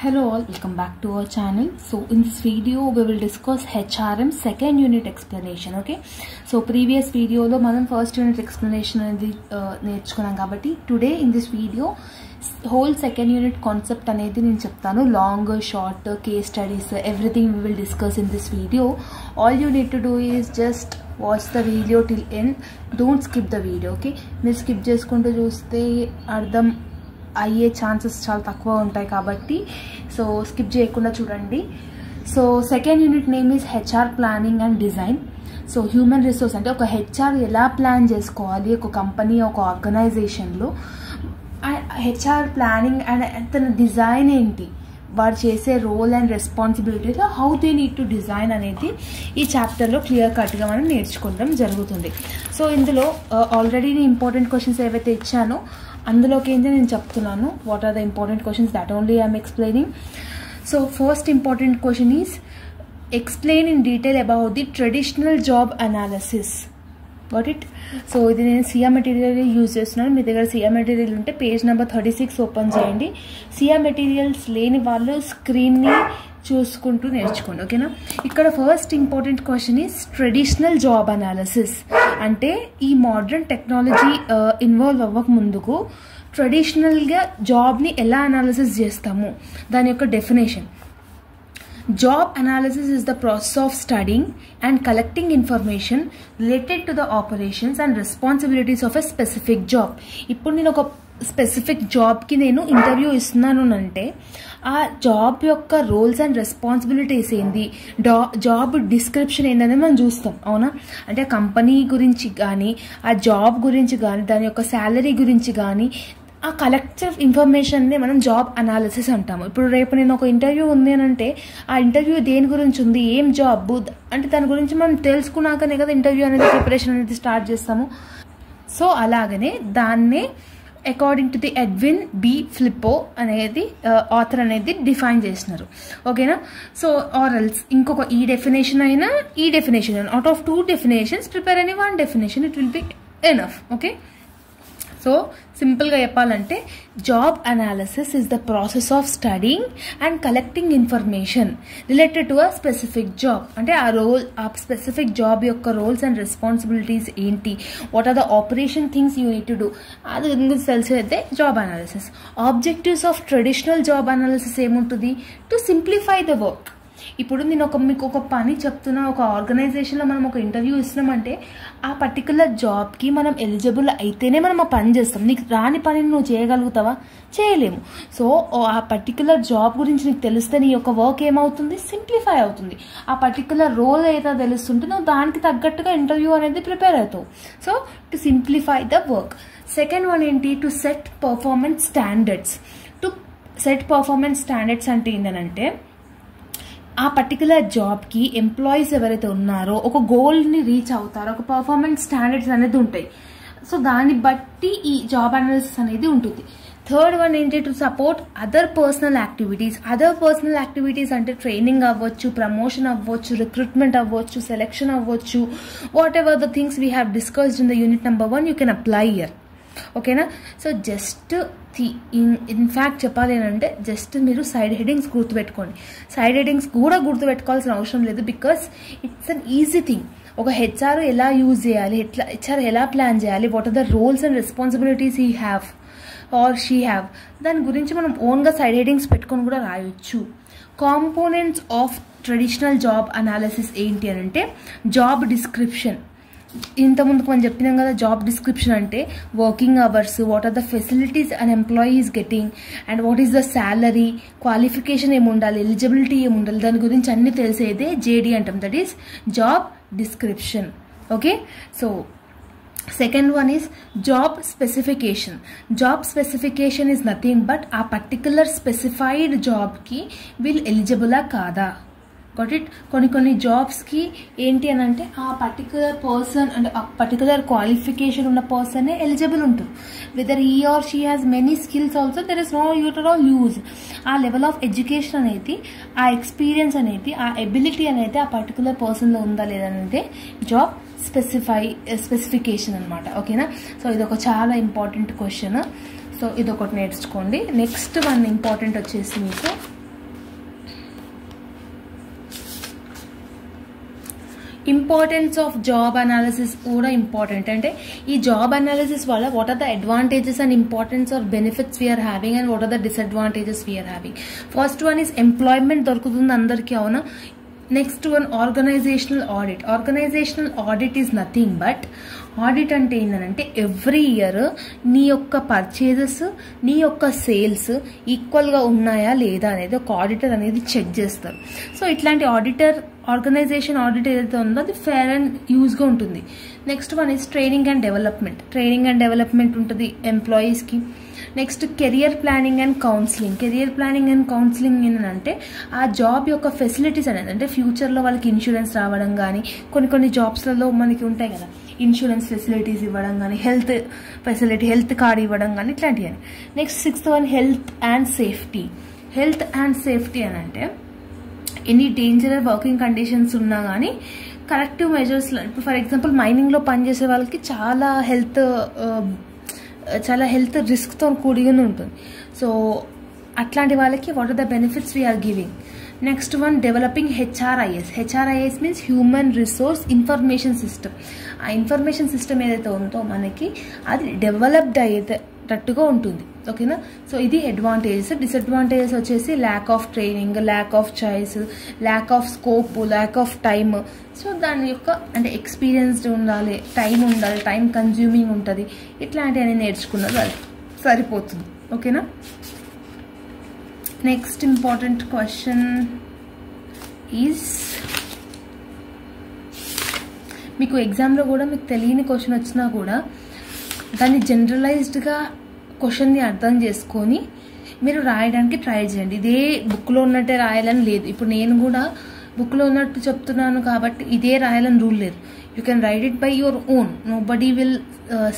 Hello all, welcome back to our channel. So in this video we will discuss HRM second unit explanation. Okay, so previous video lo manam first unit explanation anedi నేర్చుకున్నాం కాబట్టి today in this video whole second unit concept anedi నేను చెప్తాను. Long, short, case studies, everything we will discuss in this video. All you need to do is just watch the video till end. Don't skip the video. Okay, మీరు skip చేసుకుంటూ చూస్తే అర్థం అయ్యే chances చాలా తక్కువ ఉంటాయి కాబట్టి సో స్కిప్ చేయకుండా చూడండి. So second unit name is HR planning and design. So human resource అంటే ఒక హెచ్ఆర్ ఎలా ప్లాన్ చేసుకోవాలి ఒక కంపెనీ ఒక ఆర్గనైజేషన్లో, హెచ్ఆర్ ప్లానింగ్ అండ్ తన డిజైన్ ఏంటి, వారు చేసే రోల్ అండ్ రెస్పాన్సిబిలిటీలో how they need to design అనేది ఈ చాప్టర్లో క్లియర్ కట్గా మనం నేర్చుకోవడం జరుగుతుంది. సో ఇందులో ఆల్రెడీ ఇంపార్టెంట్ క్వశ్చన్స్ ఏవైతే ఇచ్చానో అందులోకి ఏంటి నేను చెప్తున్నాను. What are the important questions that only I'm explaining. So first important question is explain in detail about the traditional job analysis. Got it? So ఇది నేను సియా మెటీరియల్ యూజ్ చేస్తున్నాను. మీ దగ్గర సియా మెటీరియల్ ఉంటే పేజ్ నెంబర్ 36 ఓపెన్ చేయండి. సియా మెటీరియల్స్ లేని వాళ్ళు స్క్రీన్ని చూసుకుంటూ నేర్చుకోండి. ఓకేనా? ఇక్కడ first important question is traditional job analysis. అంటే ఈ మోడర్న్ టెక్నాలజీ ఇన్వాల్వ్ అవ్వక ముందుకు ట్రెడిషనల్గా జాబ్ని ఎలా అనాలిసిస్ చేస్తాము దాని యొక్క definition. Job analysis is the process of studying and collecting information related to the operations and responsibilities of a specific job. ఇప్పుడు నేను ఒక స్పెసిఫిక్ జాబ్కి నేను ఇంటర్వ్యూ ఇస్తున్నాను అంటే ఆ జాబ్ యొక్క రోల్స్ అండ్ రెస్పాన్సిబిలిటీస్ ఏంది, జాబ్ డిస్క్రిప్షన్ ఏంటనేది మనం చూస్తాం. అవునా? అంటే కంపెనీ గురించి కానీ ఆ జాబ్ గురించి కానీ దాని యొక్క శాలరీ గురించి కానీ ఆ కలెక్టివ్ ఇన్ఫర్మేషన్ని మనం జాబ్ అనాలిసిస్ అంటాము. ఇప్పుడు రేపు నేను ఒక ఇంటర్వ్యూ ఉంది అని అంటే ఆ ఇంటర్వ్యూ దేని గురించి ఉంది, ఏం జాబ్ అంటే దాని గురించి మనం తెలుసుకున్నాకనే కదా ఇంటర్వ్యూ అనేది ప్రిపరేషన్ అనేది స్టార్ట్ చేస్తాము. సో అలాగనే దాన్నే according to the Edwin B Flippo అనేది ఆథర్ అనేది డిఫైన్ చేసినారు. ఓకేనా? సో ఆర్ఎల్స్ ఇంకొక ఈ డెఫినేషన్ అయినా ఈ డెఫినేషన్ అయినా అవుట్ ఆఫ్ 2 definitions ప్రిపేర్ అని 1 definition it will be enough. Okay? So సింపుల్గా చెప్పాలంటే job analysis is the process of studying and collecting information related to a specific job. అంటే ఆ స్పెసిఫిక్ జాబ్ యొక్క రోల్స్ అండ్ రెస్పాన్సిబిలిటీస్ ఏంటి, what are the operation things you need to do అది గురించి తెలిసేదే job analysis. Objectives of traditional job analysis ఏముంటుంది? To simplify the work. ఇప్పుడు నేను మీకు ఒక పని చెప్తున్నా, ఒక ఆర్గనైజేషన్లో మనం ఒక ఇంటర్వ్యూ ఇస్తున్నామంటే ఆ పర్టికులర్ జాబ్కి మనం ఎలిజిబుల్ అయితేనే మనం ఆ పని చేస్తాం. నీకు రాని పనిని నువ్వు చేయగలుగుతావా? చేయలేము. సో ఆ పర్టికులర్ జాబ్ గురించి నీకు తెలిస్తే నీ యొక్క వర్క్ ఏమవుతుంది? సింప్లిఫై అవుతుంది. ఆ పర్టికులర్ రోల్ ఏదో తెలుస్తుంటే నువ్వు దానికి తగ్గట్టుగా ఇంటర్వ్యూ అనేది ప్రిపేర్ అవుతావు. So to simplify the work. Second one ఏంటి? To set performance standards. To set performance standards అంటే ఏంటంటే ఆ పర్టికులర్ జాబ్కి ఎంప్లాయీస్ ఎవరైతే ఉన్నారో ఒక గోల్ని రీచ్ అవుతారో ఒక పర్ఫార్మెన్స్ స్టాండర్డ్స్ అనేది ఉంటాయి. సో దాన్ని బట్టి ఈ జాబ్ అనాలిసిస్ అనేది ఉంటుంది. థర్డ్ వన్ ఏంటి? To support other personal activities. Other personal activities అంటే ట్రైనింగ్ అవ్వచ్చు, ప్రమోషన్ అవ్వచ్చు, రిక్రూట్మెంట్ అవ్వచ్చు, సెలెక్షన్ అవ్వచ్చు, what ever the things we have discussed in the unit number 1 you can apply here. ఓకేనా? So just in fact చెప్పాలి అంటే just మీరు side headings గుర్తుపెట్టుకోండి. సైడ్ హెడింగ్స్ కూడా గుర్తుపెట్టుకోవాల్సిన అవసరం లేదు, because it's an easy thing. ఒక హెచ్ఆర్ ఎలా యూజ్ చేయాలి, హెచ్ఆర్ ఎలా ప్లాన్ చేయాలి, what are the roles and responsibilities he have or she have, దాని గురించి మనం ఓన్గా సైడ్ హెడింగ్స్ పెట్టుకొని కూడా రాయొచ్చు. Components of traditional job analysis ఏంటి అని అంటే జాబ్ డిస్క్రిప్షన్. ఇంతకుముందుకు మనం చెప్పినాం కదా, జాబ్ డిస్క్రిప్షన్ అంటే working hours, what are the facilities an employee is getting and what is the salary, qualification ఏముండాలి, ఎలిజిబిలిటీ ఏముండాలి, దాని గురించి అన్ని తెలిసేదే జేడీ అంటాం. That is job description. Okay? So second one is job specification. Job specification is nothing but ఆ particular specified జాబ్కి వీళ్ళు ఎలిజిబులా కాదా. Got it? కొన్ని జాబ్స్కి ఏంటి అని అంటే ఆ పర్టికులర్ పర్సన్ అంటే ఆ పర్టికులర్ క్వాలిఫికేషన్ ఉన్న పర్సనే ఎలిజిబుల్ ఉంటుంది. Whether he or she has many skills also there is no use. ఆ లెవెల్ ఆఫ్ ఎడ్యుకేషన్ అనేది, ఆ ఎక్స్పీరియన్స్ అనేది, ఆ ఎబిలిటీ అనేది ఆ పర్టికులర్ పర్సన్లో ఉందా లేదనేది జాబ్ స్పెసిఫికేషన్ అనమాట. ఓకేనా? సో ఇదొక చాలా ఇంపార్టెంట్ క్వశ్చన్. సో ఇదొకటి నేర్చుకోండి. నెక్స్ట్ వన్ ఇంపార్టెంట్ వచ్చేసి మీకు ఇంపార్టెన్స్ ఆఫ్ జాబ్ అనాలిసిస్ కూడా ఇంపార్టెంట్. అంటే ఈ జాబ్ అనాలిసిస్ వల్ల what are the advantages and importance or benefits we are having and what are the disadvantages we are having. First one is employment దొరుకుతుంది అందరికీ, అవునా. Next one organizational audit. Organizational audit is nothing but, audit అంటే ఏంటంటే every year నీ యొక్క purchases, నీ యొక్క sales ఈక్వల్గా ఉన్నాయా లేదా అనేది ఒక ఆడిటర్ అనేది చెక్ చేస్తారు. సో ఇట్లాంటి ఆర్గనైజేషన్ ఆడిట్ ఏదైతే ఉందో అది ఫేర్ అండ్ యూజ్గా ఉంటుంది. Next one is training and development. Training and development ఉంటుంది ఎంప్లాయీస్కి. Next career planning and counselling. Career planning and counselling ఏంటంటే ఆ జాబ్ యొక్క ఫెసిలిటీస్ అనేది, అంటే ఫ్యూచర్లో వాళ్ళకి ఇన్సూరెన్స్ రావడం కానీ, కొన్ని జాబ్స్లలో మనకి ఉంటాయి కదా ఇన్సూరెన్స్ ఫెసిలిటీస్ ఇవ్వడం కానీ, హెల్త్ ఫెసిలిటీ, హెల్త్ కార్డ్ ఇవ్వడం కానీ, ఇట్లాంటివి అని. Next sixth one health and safety. Health and safety అని అంటే ఎనీ డేంజరస్ వర్కింగ్ కండిషన్స్ ఉన్నా కానీ కరెక్టివ్ మెజర్స్. ఇప్పుడు ఫర్ ఎగ్జాంపుల్ మైనింగ్లో పనిచేసే వాళ్ళకి చాలా హెల్త్ రిస్క్తో కూడిగా ఉంటుంది. సో అట్లాంటి వాళ్ళకి what are the benefits we are giving. Next one developing HRIS. HRIS means human resource information system. ఆ ఇన్ఫర్మేషన్ సిస్టమ్ ఏదైతే ఉందో మనకి అది డెవలప్డ్ అయ్యేటట్టుగా ఉంటుంది, ఓకేనా. సో ఇది అడ్వాంటేజెస్. డిసడ్వాంటేజెస్ వచ్చేసి lack of training, lack of choice, lack of scope, lack of time. So దాని యొక్క అంటే ఎక్స్పీరియన్స్డ్ ఉండాలి, టైం ఉండాలి, టైం కన్జ్యూమింగ్ ఉంటుంది. ఇట్లాంటివన్నీ నేర్చుకున్నది అది సరిపోతుంది, ఓకేనా. నెక్స్ట్ ఇంపార్టెంట్ క్వశ్చన్ ఈజ్, మీకు ఎగ్జామ్లో కూడా మీకు తెలియని క్వశ్చన్ వచ్చినా కూడా దాన్ని జనరలైజ్డ్గా క్వశ్చన్ని అర్థం చేసుకొని మీరు రాయడానికి ట్రై చేయండి. ఇదే బుక్లో ఉన్నట్టే రాయాలని లేదు. ఇప్పుడు నేను కూడా బుక్లో ఉన్నట్టు చెప్తున్నాను కాబట్టి ఇదే రాయాలని రూల్ లేదు. You can write it by your own. Nobody will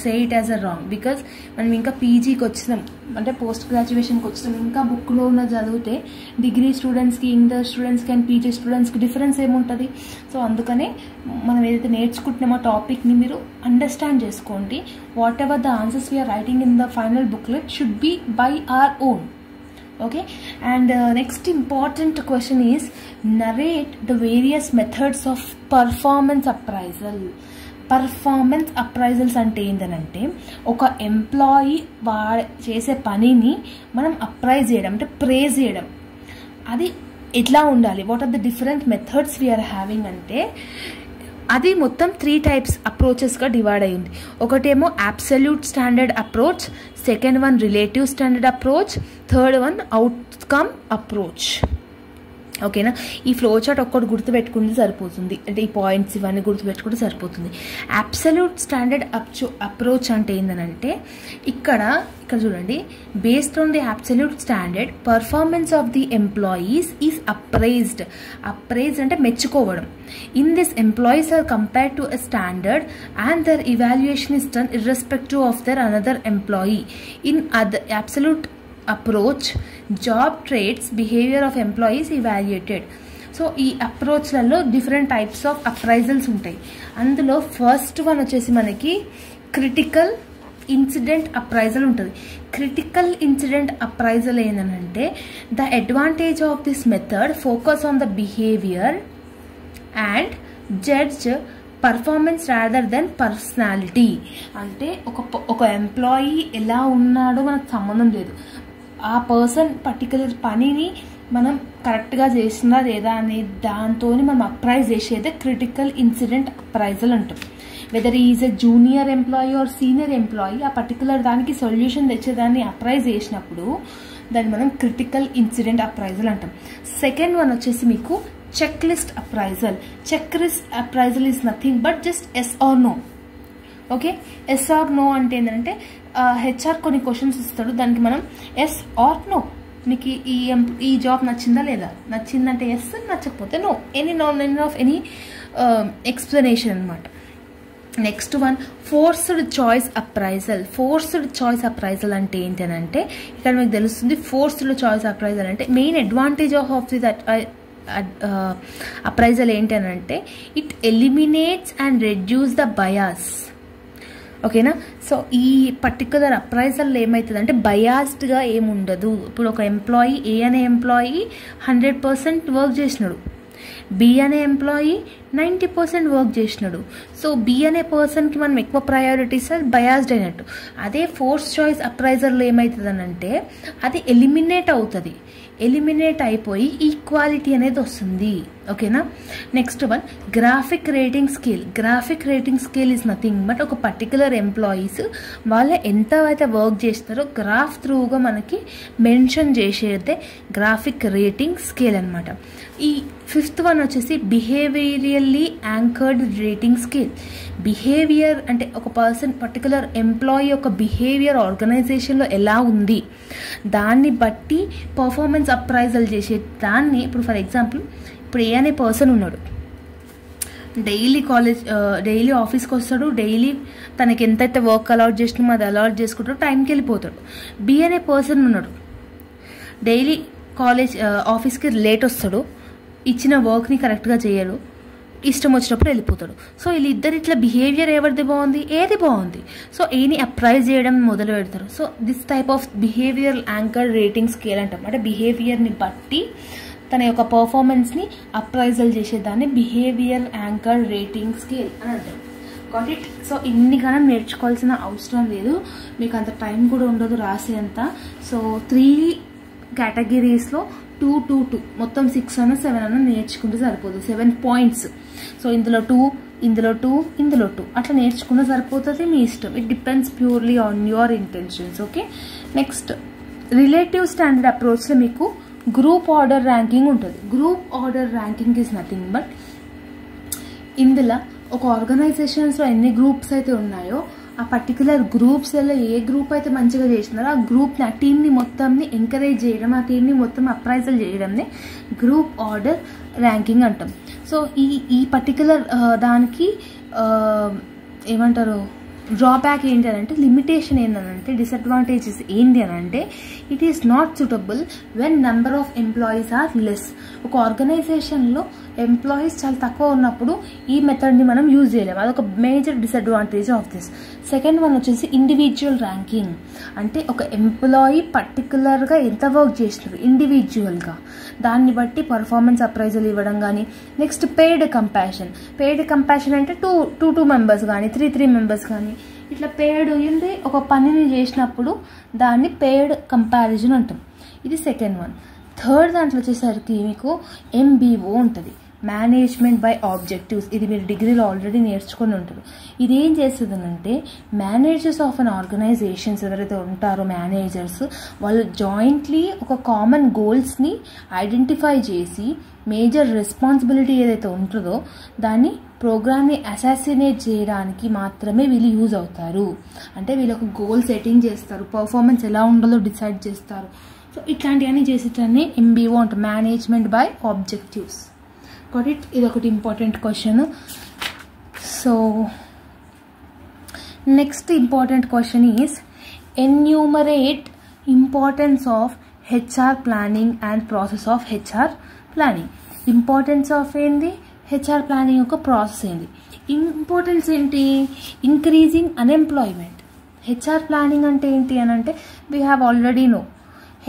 say it as a wrong. Because మనం ఇంకా పీజీకి వచ్చినాం, అంటే పోస్ట్ గ్రాడ్యుయేషన్కి వచ్చినాం. ఇంకా బుక్లో ఉన్న చదివితే డిగ్రీ స్టూడెంట్స్కి, ఇంటర్ స్టూడెంట్స్కి అండ్ పీజీ స్టూడెంట్స్కి డిఫరెన్స్ ఏముంటుంది. సో అందుకనే మనం ఏదైతే నేర్చుకుంటున్నామో టాపిక్ని మీరు అండర్స్టాండ్ చేసుకోండి. Whatever the answers we are writing in the final booklet should be by our own. Okay, and next important question is narrate the various methods of performance appraisal. Performance appraisals అంటే ఏంటంటే ఒక employee చేసే పనిని మనం appraise చేయడం, అంటే praise చేయడం. అది ఎట్లా ఉండాలి, what are the different methods we are having అంటే అది మొత్తం 3 టైప్స్ అప్రోచెస్గా డివైడ్ అయ్యింది. ఒకటేమో absolute standard approach, second one relative standard approach, third one outcome approach, ఓకేనా. ఈ ఫ్లో చార్ట్ ఒక్కటి గుర్తుపెట్టుకుంటే సరిపోతుంది, అంటే ఈ పాయింట్స్ ఇవన్నీ గుర్తుపెట్టుకుంటే సరిపోతుంది. అబ్సల్యూట్ స్టాండర్డ్ అప్రోచ్ అంటే ఏంటంటే ఇక్కడ చూడండి, based on the absolute standard performance of the employees is appraised. Appraise అంటే మెచ్చుకోవడం. In this employees are compared to a standard and their evaluation is done irrespective of their another employee. In other absolute approach job traits behaviour of employees evaluated. So ఈ అప్రోచ్లలో different types of appraisals ఉంటాయి. అందులో first one వచ్చేసి మనకి critical incident appraisal ఉంటుంది. Critical incident appraisal ఏంటంటే the advantage of this method focus on the behaviour and judge performance rather than personality. అంటే ఒక ఎంప్లాయీ ఎలా ఉన్నాడో మనకు సంబంధం లేదు, ఆ పర్సన్ పర్టికులర్ పనిని మనం కరెక్ట్గా చేసినా లేదా అనే దాంతో మనం అప్రైజ్ చేసేదే క్రిటికల్ ఇన్సిడెంట్ అప్రైజల్ అంటాం. Whether is a junior employee or senior employee, ఆ పర్టికులర్ దానికి సొల్యూషన్ తెచ్చేదాన్ని అప్రైజ్ చేసినప్పుడు దాన్ని మనం క్రిటికల్ ఇన్సిడెంట్ అప్రైజల్ అంటాం. సెకండ్ వన్ వచ్చేసి మీకు checklist appraisal. Checklist appraisal is nothing but just yes or no. Okay, yes or no అంటే ఏంటంటే హెచ్ఆర్ కొన్ని క్వశ్చన్స్ ఇస్తాడు, దానికి మనం ఎస్ ఆర్ నో, మీకు ఈ జాబ్ నచ్చిందా లేదా, నచ్చిందంటే ఎస్, నచ్చకపోతే no, any of any explanation అనమాట. Next one forced choice appraisal. Forced choice appraisal అంటే ఏంటంటే ఇక్కడ మీకు తెలుస్తుంది, ఫోర్స్డ్ చాయిస్ అప్రైజల్ అంటే main advantage of the appraisal ఏంటంటే it eliminates and reduce the bias, ఓకేనా. సో ఈ పర్టికులర్ అప్రైజల్లో ఏమవుతుంది అంటే బయాస్డ్గా ఏముండదు. ఇప్పుడు ఒక ఎంప్లాయీ, ఏ అనే ఎంప్లాయీ 100% వర్క్ చేసినాడు, బి అనే ఎంప్లాయీ 90% వర్క్ చేసినాడు. సో బి అనే పర్సన్కి మనం ఎక్కువ ప్రయారిటీ ఇస్తే బయాస్డ్ అయినట్టు. అదే ఫోర్స్ చాయిస్ అప్రైజర్లో ఏమవుతుందనంటే అది ఎలిమినేట్ అవుతుంది, ఎలిమినేట్ అయిపోయి ఈక్వాలిటీ అనేది వస్తుంది. ఓకేనా. Next one graphic rating scale. Graphic rating scale is nothing but ఒక పర్టికులర్ ఎంప్లాయీస్ వాళ్ళు ఎంత అయితే వర్క్ చేస్తారో గ్రాఫ్ త్రూగా మనకి మెన్షన్ చేసేదే గ్రాఫిక్ రేటింగ్ స్కేల్ అనమాట. ఈ ఫిఫ్త్ వన్ వచ్చేసి behaviourally anchored rating scale. Behaviour అంటే ఒక పర్టికులర్ ఎంప్లాయీ యొక్క బిహేవియర్ ఆర్గనైజేషన్లో ఎలా ఉంది దాన్ని బట్టి పర్ఫార్మెన్స్ అప్రైజల్ చేసే దాన్ని. ఇప్పుడు ఫర్ ఎగ్జాంపుల్ ఇప్పుడు ఏ అనే పర్సన్ ఉన్నాడు, డైలీ ఆఫీస్కి వస్తాడు, డైలీ తనకి ఎంతైతే వర్క్ అలాట్ చేసినామో అది అలాట్ చేసుకుంటాడు, టైంకి వెళ్ళిపోతాడు. బి అనే పర్సన్ ఉన్నాడు, డైలీ ఆఫీస్కి లేట్ వస్తాడు, ఇచ్చిన వర్క్ని కరెక్ట్గా చేయడు, ఇష్టం వచ్చినప్పుడు వెళ్ళిపోతాడు. సో వీళ్ళిద్దరు ఇట్లా బిహేవియర్ ఎవరిది బాగుంది, ఏది బాగుంది, సో ఏని అప్రైజ్ చేయడం మొదలు పెడతారు. So this type of behaviour anchor rating scale అంటాం. అంటే బిహేవియర్ని బట్టి తన యొక్క పర్ఫార్మెన్స్ని అప్రైజల్ చేసేదాన్ని బిహేవియర్ యాంకర్ రేటింగ్ స్కేల్ అని అంటారు. Got it. సో ఇన్ని కాలం నేర్చుకోవాల్సిన అవసరం లేదు, మీకు అంత టైం కూడా ఉండదు రాసేంత. సో 3 కేటగిరీస్లో 2 మొత్తం 6 అన్న 7 అన్న నేర్చుకుంటే సరిపోతుంది. 7 పాయింట్స్. సో ఇందులో 2, ఇందులో 2, ఇందులో 2 అట్లా నేర్చుకుంటే సరిపోతుంది, మీ ఇష్టం. It depends purely on your intentions. Okay. Next relative standard అప్రోచ్లో మీకు గ్రూప్ ఆర్డర్ ర్యాంకింగ్ ఉంటుంది. Group order ranking is nothing but ఇందులో ఒక ఆర్గనైజేషన్స్లో ఎన్ని గ్రూప్స్ అయితే ఉన్నాయో ఆ పర్టికులర్ గ్రూప్స్లలో ఏ గ్రూప్ అయితే మంచిగా చేసినారో ఆ గ్రూప్ని, ఆ టీంని మొత్తంని ఎంకరేజ్ చేయడం, ఆ టీంని మొత్తం అప్రైజల్ చేయడంని గ్రూప్ ఆర్డర్ ర్యాంకింగ్ అంటాం. సో ఈ పర్టికులర్ దానికి ఏమంటారు డ్రాబ్యాక్ ఏంటి అని అంటే, లిమిటేషన్ ఏంటంటే, డిసడ్వాంటేజెస్ ఏంటి అని అంటే it is not suitable when number of employees are less. ఒక ఆర్గనైజేషన్లో ఎంప్లాయీస్ చాలా తక్కువ ఉన్నప్పుడు ఈ మెథడ్ని మనం యూజ్ చేయలేము, అదొక major disadvantage of this. Second one వచ్చేసి ఇండివిజువల్ ర్యాంకింగ్. అంటే ఒక ఎంప్లాయీ పర్టికులర్గా ఎంత వర్క్ చేసినారు ఇండివిజువల్గా, దాన్ని బట్టి పర్ఫార్మెన్స్ అప్రైజల్ ఇవ్వడం కానీ. Next paid compassion. Paid compassion అంటే 2 మెంబర్స్ కానీ 3 మెంబర్స్ కానీ ఇట్లా పెయిడ్ ఉండి ఒక పనిని చేసినప్పుడు దాన్ని పెయిడ్ కంపారిజన్ అంటాం. ఇది సెకండ్ వన్. థర్డ్ దాంట్లో వచ్చేసరికి మీకు MBO ఉంటుంది, మేనేజ్మెంట్ బై ఆబ్జెక్టివ్స్. ఇది మీరు డిగ్రీలో ఆల్రెడీ నేర్చుకొని ఉంటారు. ఇది ఏం చేస్తుంది అంటే మేనేజర్స్ ఆఫ్ అన్ ఆర్గనైజేషన్స్ ఎవరైతే ఉంటారో మేనేజర్స్ వాళ్ళు జాయింట్లీ ఒక కామన్ గోల్స్ని ఐడెంటిఫై చేసి మేజర్ రెస్పాన్సిబిలిటీ ఏదైతే ఉంటుందో దాన్ని ప్రోగ్రామ్ని అసాసినేట్ చేయడానికి మాత్రమే వీళ్ళు యూజ్ అవుతారు. అంటే వీళ్ళొక గోల్ సెట్టింగ్ చేస్తారు, పర్ఫార్మెన్స్ ఎలా ఉండాలో డిసైడ్ చేస్తారు. సో ఇట్లాంటివన్నీ చేసేటాన్ని MBO అంటే management by objectives. Got it. ఇది ఒకటి important question. So next important question is enumerate importance of HR planning and process of HR planning. Importance of ఏంది, HR ప్లానింగ్ యొక్క ప్రాసెస్ ఏంది. ఇంపార్టెన్స్ ఏంటి, ఇంక్రీజింగ్ అన్ఎంప్లాయ్మెంట్. HR ప్లానింగ్ అంటే ఏంటి అని అంటే we have already know.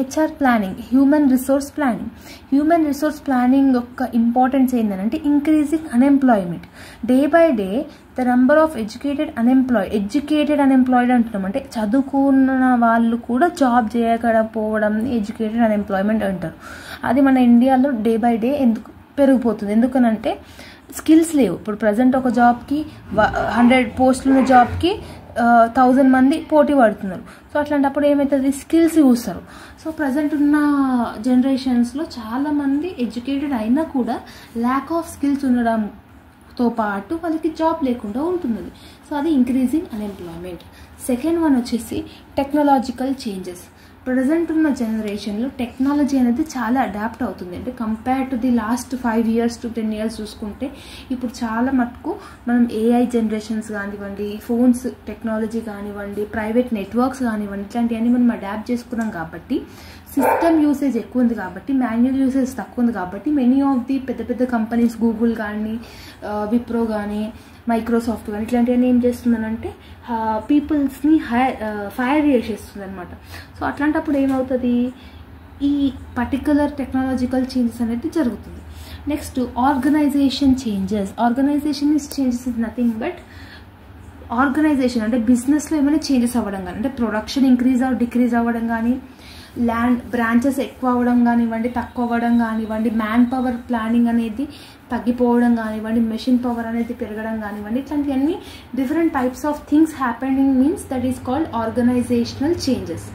HR planning human resource planning. Human resource planning యొక్క importance ఏంటంటే increasing unemployment. Day by day the number of educated unemployed అంటున్నాం. అంటే చదువుకున్న వాళ్ళు కూడా జాబ్ చేయకపోవడం ఎడ్యుకేటెడ్ అన్ఎంప్లాయ్మెంట్ అంటారు. అది మన ఇండియాలో డే బై డే ఎందుకు పెరిగిపోతుంది, ఎందుకనంటే స్కిల్స్ లేవు. ఇప్పుడు ప్రజెంట్ ఒక జాబ్కి 100 పోస్టులు ఉన్న జాబ్కి 1000 మంది పోటీ పడుతున్నారు. సో అట్లాంటప్పుడు ఏమవుతుంది, స్కిల్స్ చూస్తారు. సో ప్రజెంట్ ఉన్న జనరేషన్స్లో చాలామంది ఎడ్యుకేటెడ్ అయినా కూడా ల్యాక్ ఆఫ్ స్కిల్స్ ఉండడంతో పాటు వాళ్ళకి జాబ్ లేకుండా ఉంటున్నది. సో అది ఇంక్రీజింగ్ అన్ఎంప్లాయ్మెంట్. సెకండ్ వన్ వచ్చేసి టెక్నాలజికల్ చేంజెస్. ప్రజెంట్ ఉన్న జనరేషన్లో టెక్నాలజీ అనేది చాలా అడాప్ట్ అవుతుంది. అంటే compare to the last 5 years to 10 years చూసుకుంటే ఇప్పుడు చాలా మటుకు మనం AI జనరేషన్స్ కానివ్వండి, ఫోన్స్ టెక్నాలజీ కానివ్వండి, ప్రైవేట్ నెట్వర్క్స్ కానివ్వండి, ఇట్లాంటివన్నీ మనం అడాప్ట్ చేసుకున్నాం కాబట్టి సిస్టమ్ యూసేజ్ ఎక్కువ ఉంది కాబట్టి మాన్యువల్ యూసేజ్ తక్కువ ఉంది కాబట్టి మెనీ ఆఫ్ ది పెద్ద పెద్ద కంపెనీస్ గూగుల్ కానీ విప్రో కానీ మైక్రోసాఫ్ట్ కానీ ఇట్లాంటివన్నీ ఏం చేస్తుందనంటే పీపుల్స్ని ఫైర్ చేసేస్తుంది అనమాట. సో అట్లాంటప్పుడు ఏమవుతుంది, ఈ పర్టికులర్ టెక్నాలజికల్ చేంజెస్ అనేది జరుగుతుంది. Next organisation changes. Organisation changes is nothing but organisation అంటే బిజినెస్లో ఏమైనా చేంజెస్ అవ్వడం కానీ, అంటే ప్రొడక్షన్ ఇంక్రీజ్ డిక్రీజ్ అవ్వడం కానీ, ల్యాండ్ బ్రాంచెస్ ఎక్కువ అవ్వడం కానివ్వండి, తక్కువ అవ్వడం కానివ్వండి, మ్యాన్ పవర్ ప్లానింగ్ అనేది తగ్గిపోవడం కానివ్వండి, మెషిన్ పవర్ అనేది పెరగడం కానివ్వండి, ఇట్లాంటివన్నీ different types of things happening means that is called organisational changes.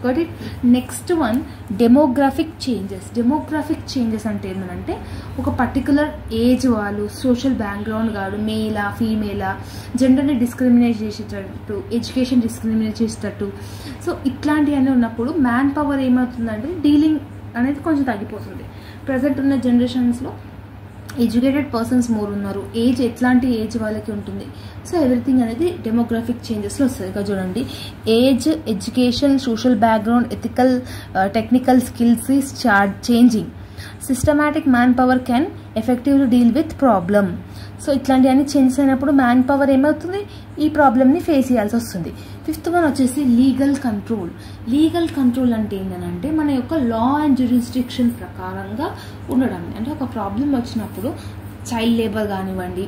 Got it? Next one, demographic changes. Demographic changes అంటే ఏంటంటే ఒక పర్టికులర్ ఏజ్ వాళ్ళు, సోషల్ బ్యాక్గ్రౌండ్ కాదు, మేలా ఫీమేలా, జెండర్ని డిస్క్రిమినేట్ చేసేటట్టు, ఎడ్యుకేషన్ డిస్క్రిమినేట్ చేసేటట్టు, సో ఇట్లాంటివన్నీ ఉన్నప్పుడు మ్యాన్ పవర్ ఏమవుతుందంటే డీలింగ్ అనేది కొంచెం తగ్గిపోతుంది. ప్రజెంట్ ఉన్న జనరేషన్స్లో ఎడ్యుకేటెడ్ పర్సన్స్ మోర్ ఉన్నారు, ఏజ్ ఎట్లాంటి ఏజ్ వాళ్ళకి ఉంటుంది, సో ఎవ్రీథింగ్ అనేది డెమోగ్రాఫిక్ చేంజెస్లో వస్తుంది. ఇక చూడండి, age, education, social background, ethical, technical skills is changing. Systematic man power can effectively deal with problem. So ఇట్లాంటివన్నీ చేంజెస్ అయినప్పుడు మ్యాన్ పవర్ ఏమవుతుంది, ఈ ప్రాబ్లమ్ని ఫేస్ చేయాల్సి వస్తుంది. ఫిఫ్త్ వన్ వచ్చేసి లీగల్ కంట్రోల్. లీగల్ కంట్రోల్ అంటే ఏంటంటే మన యొక్క లా అండ్ జ్యూరిస్డిక్షన్ ప్రకారంగా ఉండడం. అంటే ఒక ప్రాబ్లం వచ్చినప్పుడు చైల్డ్ లేబర్ కానివ్వండి,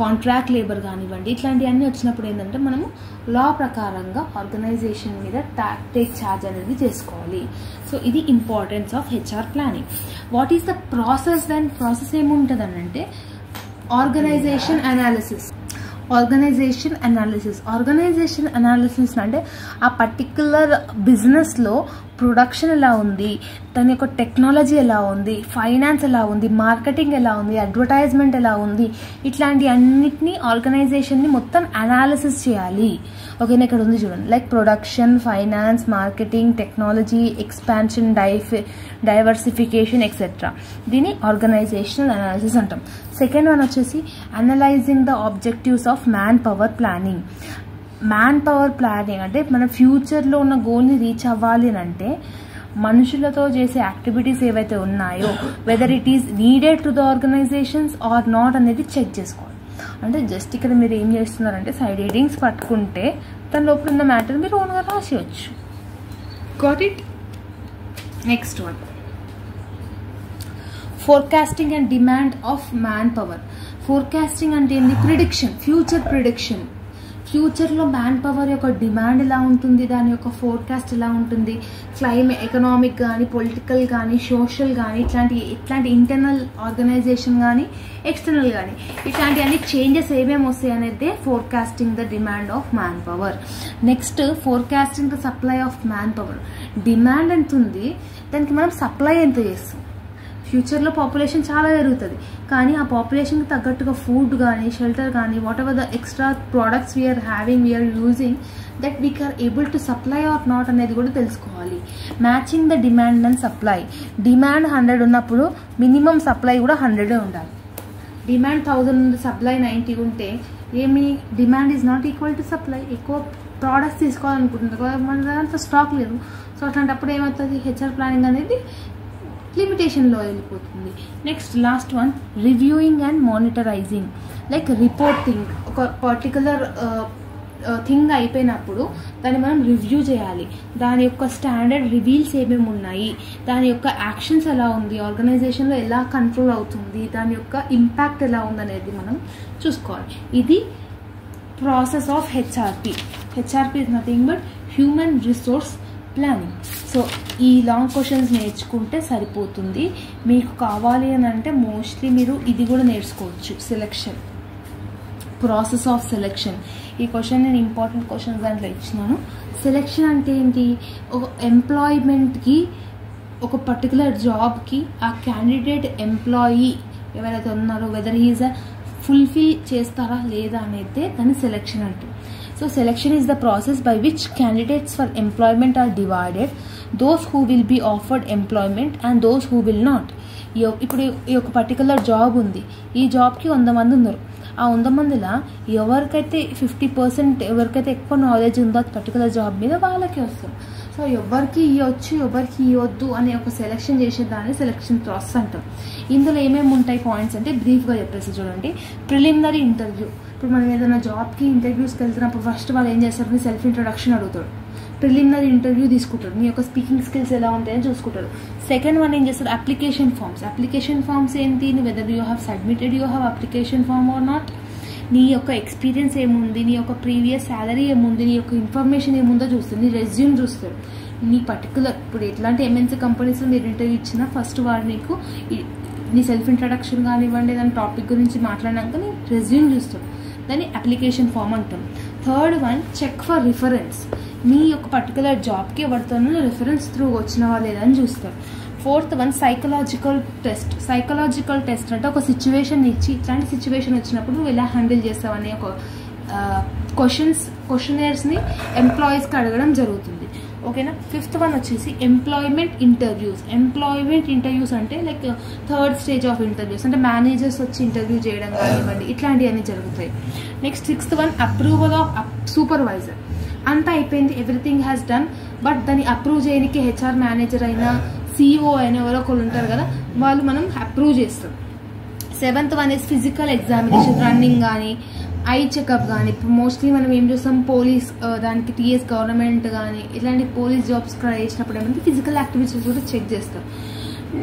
కాంట్రాక్ట్ లేబర్ కానివ్వండి, ఇట్లాంటివన్నీ వచ్చినప్పుడు ఏంటంటే మనము లా ప్రకారంగా ఆర్గనైజేషన్ మీద టేక్ ఛార్జ్ అనేది చేసుకోవాలి. సో ఇది importance of HR planning. What is the process? Then process ఏముంటుంది అంటే ఆర్గనైజేషన్ అనాలిసిస్. ఆర్గనైజేషన్ అనాలిసిస్ అంటే ఆ పర్టిక్యులర్ బిజినెస్లో ప్రొడక్షన్ ఎలా ఉంది, దాని యొక్క టెక్నాలజీ ఎలా ఉంది, ఫైనాన్స్ ఎలా ఉంది, మార్కెటింగ్ ఎలా ఉంది, అడ్వర్టైజ్మెంట్ ఎలా ఉంది, ఇట్లాంటి అన్నిటినీ ఆర్గనైజేషన్ని మొత్తం అనాలిసిస్ చేయాలి. ఓకేనా, ఇక్కడ ఉంది చూడండి, like production, finance, marketing, technology, expansion, diversification etcetera. దీన్ని ఆర్గనైజేషనల్ అనాలిసిస్ అంటాం. సెకండ్ వన్ వచ్చేసి analysing the objectives of man power planning. Man power planning అంటే మన ఫ్యూచర్లో ఉన్న గోల్ని రీచ్ అవ్వాలి అని అంటే మనుషులతో చేసే యాక్టివిటీస్ ఏవైతే ఉన్నాయో whether it is needed to the organisations or not అనేది చెక్ చేసుకోవాలి. అంటే జస్ట్ ఇక్కడ మీరు ఏం చేస్తున్నారంటే సైడ్ హెడింగ్స్ పట్టుకుంటే దాని లోపల ఉన్న మ్యాటర్ మీరు ఓన్గా రాసేయచ్చు. Got it? Next one, forecasting and demand of manpower. Forecasting అంటే ఏంటి? Prediction, future prediction. ఫ్యూచర్లో మ్యాన్ పవర్ యొక్క డిమాండ్ ఎలా ఉంటుంది, దాని యొక్క ఫోర్కాస్ట్ ఎలా ఉంటుంది, ఎకనామిక్ కానీ, పొలిటికల్ కానీ, సోషల్ కానీ, ఇట్లాంటి ఇంటర్నల్ ఆర్గనైజేషన్ కానీ, ఎక్స్టర్నల్ కానీ, ఇట్లాంటివన్నీ చేంజెస్ ఏమేమి వస్తాయి అనేది forecasting the demand of man power. Next, forecasting the supply of man power. Demand ఎంత ఉంది, దానికి మనం సప్లై ఎంత చేస్తాం. ఫ్యూచర్లో పాపులేషన్ చాలా పెరుగుతుంది, కానీ ఆ పాపులేషన్కి తగ్గట్టుగా ఫుడ్ కానీ, షెల్టర్ కానీ, whatever the extra products we are having, we are using, that we are able to supply or not అనేది కూడా తెలుసుకోవాలి. Matching the demand and supply. Demand 100 ఉన్నప్పుడు మినిమం సప్లై కూడా 100 ఉండాలి. డిమాండ్ 1000 ఉంది, సప్లై 90 ఉంటే ఏమి, demand is not equal to supply. ఎక్కువ ప్రోడక్ట్స్ తీసుకోవాలనుకుంటున్నారు కదా, మన దాంట్లో స్టాక్ లేదు. సో అట్లాంటప్పుడు ఏమవుతుంది, హెచ్ఆర్ ప్లానింగ్ అనేది లిమిటేషన్లో వెళ్ళిపోతుంది. Next last one, reviewing and monitorizing. Like reporting, ఒక పర్టికులర్ థింగ్ అయిపోయినప్పుడు దాన్ని మనం రివ్యూ చేయాలి. దాని యొక్క స్టాండర్డ్ రివీల్స్ ఏమేమి ఉన్నాయి, దాని యొక్క యాక్షన్స్ ఎలా ఉంది, ఆర్గనైజేషన్లో ఎలా కంట్రోల్ అవుతుంది, దాని యొక్క ఇంపాక్ట్ ఎలా ఉంది అనేది మనం చూసుకోవాలి. ఇది process of HRP. HRP is nothing but human resource planning. So ఈ లాంగ్ క్వశ్చన్స్ నేర్చుకుంటే సరిపోతుంది. మీకు కావాలి అని అంటే మోస్ట్లీ మీరు ఇది కూడా నేర్చుకోవచ్చు, సెలెక్షన్, ప్రాసెస్ ఆఫ్ సెలెక్షన్. ఈ క్వశ్చన్ నేను ఇంపార్టెంట్ క్వశ్చన్స్ దాంట్లో ఇచ్చినాను. సెలెక్షన్ అంటే ఏంటి, ఒక ఎంప్లాయ్మెంట్కి, ఒక పర్టికులర్ జాబ్కి ఆ క్యాండిడేట్ ఎంప్లాయీ ఎవరైతే ఉన్నారో వెదర్ హీజ్ ఫుల్ఫిల్ చేస్తారా లేదా అనేది దాన్ని సెలెక్షన్ అంటారు. So selection is the process by which candidates for employment are divided, those who will be offered employment and those who will not. ఇప్పుడు ఈ ఒక పర్టికులర్ జాబ్ ఉంది, ఈ జాబ్కి 100 మంది ఉన్నారు. ఆ 100 మందిలో ఎవరికైతే 50% ఎవరికైతే ఎక్కువ నాలెడ్జ్ ఉందో పర్టికులర్ జాబ్ మీద వాళ్ళకి వస్తుంది. సో ఎవరికి ఇవ్వచ్చు, ఎవరికి ఇవ్వద్దు అనే ఒక సెలెక్షన్ చేసేదాన్ని సెలెక్షన్ ప్రాసెస్ అంటాం. ఇందులో ఏమేమి ఉంటాయి పాయింట్స్ అంటే బ్రీఫ్గా చెప్పేసి చూడండి. Preliminary interview. ఇప్పుడు మనం ఏదైనా జాబ్కి ఇంటర్వ్యూస్కి వెళ్తున్నప్పుడు ఫస్ట్ వాళ్ళు ఏం చేస్తారు, సెల్ఫ్ ఇంట్రొడక్షన్ అడుగుతాడు. ప్రిలిమినరీ ఇంటర్వ్యూ తీసుకుంటారు, నీ యొక్క స్పీకింగ్ స్కిల్స్ ఎలా ఉంటాయని చూసుకుంటారు. సెకండ్ వన్ ఏం చేస్తారు, అప్లికేషన్ ఫామ్స్ ఏంటి, whether you have submitted you have application form or not, నీ యొక్క ఎక్స్పీరియన్స్ ఏముంది, నీ యొక్క ప్రీవియస్ శాలరీ ఏముంది, నీ యొక్క ఇన్ఫర్మేషన్ ఏముందో చూస్తారు, నీ రెజ్యూమ్ చూస్తారు. నీ పర్టికులర్ ఇప్పుడు ఎట్లాంటి ఎంఎన్సీ కంపెనీస్లో మీరు ఇంటర్వ్యూ ఇచ్చినా ఫస్ట్ వాడు నీకు నీ సెల్ఫ్ ఇంట్రడక్షన్ కానివ్వండి, దాని టాపిక్ గురించి మాట్లాడినాక నీ రెజ్యూమ్ చూస్తారు, దాన్ని అప్లికేషన్ ఫామ్ అంటాం. Third one check for reference, మీ యొక్క పర్టికులర్ జాబ్కి ఎవరితోనూ రిఫరెన్స్ త్రూ వచ్చిన వాళ్ళు లేదని చూస్తారు. ఫోర్త్ వన్ సైకలాజికల్ టెస్ట్ అంటే ఒక సిచ్యువేషన్ ఇచ్చి ఇట్లాంటి సిచ్యువేషన్ వచ్చినప్పుడు నువ్వు ఎలా హ్యాండిల్ చేస్తావు అనే ఒక క్వశ్చనర్స్ని ఎంప్లాయీస్కి అడగడం జరుగుతుంది. ఓకేనా. ఫిఫ్త్ వన్ వచ్చేసి ఎంప్లాయ్మెంట్ ఇంటర్వ్యూస్ అంటే like third stage of interviews, అంటే మేనేజర్స్ వచ్చి ఇంటర్వ్యూ చేయడం కానివ్వండి, ఇట్లాంటివన్నీ జరుగుతాయి. Next sixth one approval of supervisor, అంతా అయిపోయింది, ఎవ్రీథింగ్ హ్యాస్ డన్, బట్ దాన్ని అప్రూవ్ చేయడానికి హెచ్ఆర్ మేనేజర్ అయినా CEO అయినా ఎవరో ఒకళ్ళు ఉంటారు కదా, వాళ్ళు మనం అప్రూవ్ చేస్తాం. Seventh one is physical examination, running కానీ ఐ చెకప్ కానీ, ఇప్పుడు మోస్ట్లీ మనం ఏం చేస్తాం పోలీస్ దానికి TS గవర్నమెంట్ కానీ ఇట్లాంటి పోలీస్ జాబ్స్ ట్రై చేసినప్పుడు ఏమంటే ఫిజికల్ యాక్టివిటీస్ కూడా చెక్ చేస్తాం.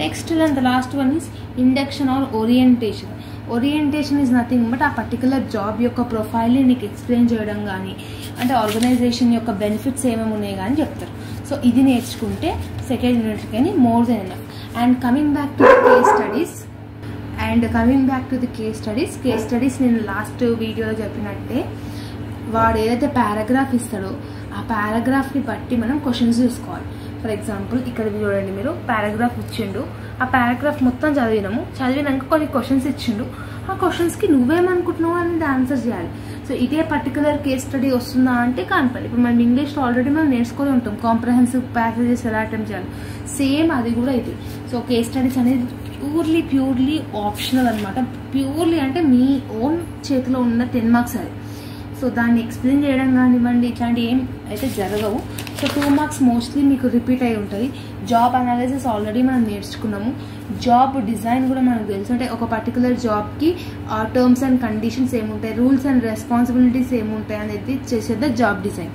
Next and the last one is induction or orientation is nothing but ఆ పర్టికులర్ జాబ్ యొక్క ప్రొఫైల్ని నీకు ఎక్స్ప్లెయిన్ చేయడం కానీ, అంటే ఆర్గనైజేషన్ యొక్క బెనిఫిట్స్ ఏమేమి ఉన్నాయి కానీ చెప్తారు. సో ఇది నేర్చుకుంటే సెకండ్ యూనిట్ కానీ more than enough. And coming back to the case studies నేను లాస్ట్ వీడియోలో చెప్పినట్టే వాడు ఏదైతే పారాగ్రాఫ్ ఇస్తాడో ఆ పారాగ్రాఫ్ని బట్టి మనం క్వశ్చన్స్ చూసుకోవాలి. ఫర్ ఎగ్జాంపుల్ ఇక్కడ చూడండి, మీరు పారాగ్రాఫ్ ఇచ్చిండు, ఆ పారాగ్రాఫ్ మొత్తం చదివినాక కొన్ని క్వశ్చన్స్ ఇచ్చిండు, ఆ క్వశ్చన్స్కి నువ్వేమనుకుంటున్నావు అనేది ఆన్సర్ చేయాలి. సో ఇదే పర్టికులర్ కేస్ స్టడీ వస్తుందా అంటే కాన్పల్లి. ఇప్పుడు మనం ఇంగ్లీష్లో ఆల్రెడీ మనం నేర్చుకొని ఉంటాం కాంప్రహెన్సివ్ ప్యాసేజెస్ ఎలా అటెంప్ట్ చేయాలి, సేమ్ అది కూడా ఇది. సో కేస్ స్టడీస్ అనేది ప్యూర్లీ ఆప్షనల్ అనమాట. ప్యూర్లీ అంటే మీ ఓన్ చేతిలో ఉన్న 10 మార్క్స్ అది. సో దాన్ని ఎక్స్ప్లెయిన్ చేయడం కానివ్వండి ఇట్లాంటి ఏం అయితే జరగవు. సో 2 మార్క్స్ మోస్ట్లీ మీకు రిపీట్ అయి ఉంటుంది. జాబ్ అనాలిసిస్ ఆల్రెడీ మనం నేర్చుకున్నాము, జాబ్ డిజైన్ కూడా మనకు తెలుసు, అంటే ఒక పర్టికులర్ జాబ్కి టర్మ్స్ అండ్ కండిషన్స్ ఏముంటాయి, రూల్స్ అండ్ రెస్పాన్సిబిలిటీస్ ఏముంటాయి అనేది చేసేది job design.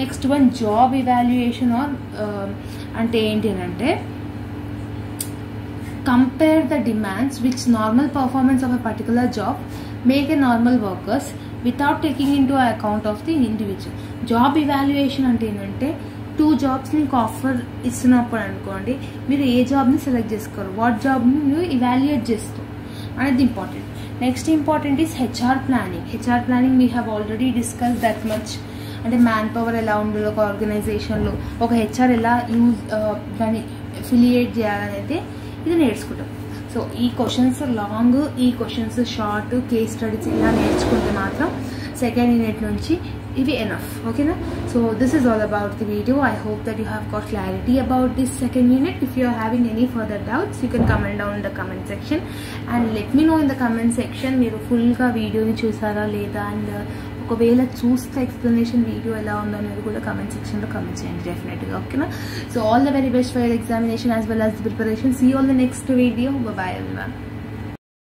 Next one job evaluation or అంటే ఏంటి అంటే compare the demands which normal performance of a particular job make a normal workers without taking into account of the individual. Job evaluation అంటే ఏంటంటే 2 jobs నీకు offer ఇస్తున్నప్పుడు అనుకోండి, మీరు ఏ జాబ్ని సెలెక్ట్ చేసుకోరు, వాట్ జాబ్ని మీరు ఇవాల్యుయేట్ చేస్తారు అనేది important. Next important is HR planning we have already discuss that much. అంటే మ్యాన్ పవర్ ఎలా ఉండాలి ఒక ఆర్గనైజేషన్లో, ఒక హెచ్ఆర్ ఎలా దాన్ని ఎఫిలియేట్ చేయాలనేది ఇది నేర్చుకుంటాం. సో ఈ క్వశ్చన్స్ లాంగ్, ఈ క్వశ్చన్స్ షార్ట్, కేస్ స్టడీస్ ఇలా నేర్చుకుంటే మాత్రం సెకండ్ యూనిట్ నుంచి ఇవి ఎనఫ్. ఓకేనా. So this is all about the video. I hope that you have got clarity about this second unit. If you are having any further doubts you can comment down in the comment section and let me know in the comment section మీరు ఫుల్గా వీడియోని చూసారా లేదా, and ఒకవేళ చూస్తే explanation video ఎలా ఉందో అనేది కూడా కమెంట్ సెక్షన్లో కమెంట్ చేయండి డెఫినెట్గా. ఓకేనా. So all the very best for your examination as well as the preparation. See all the next video. Bye everyone.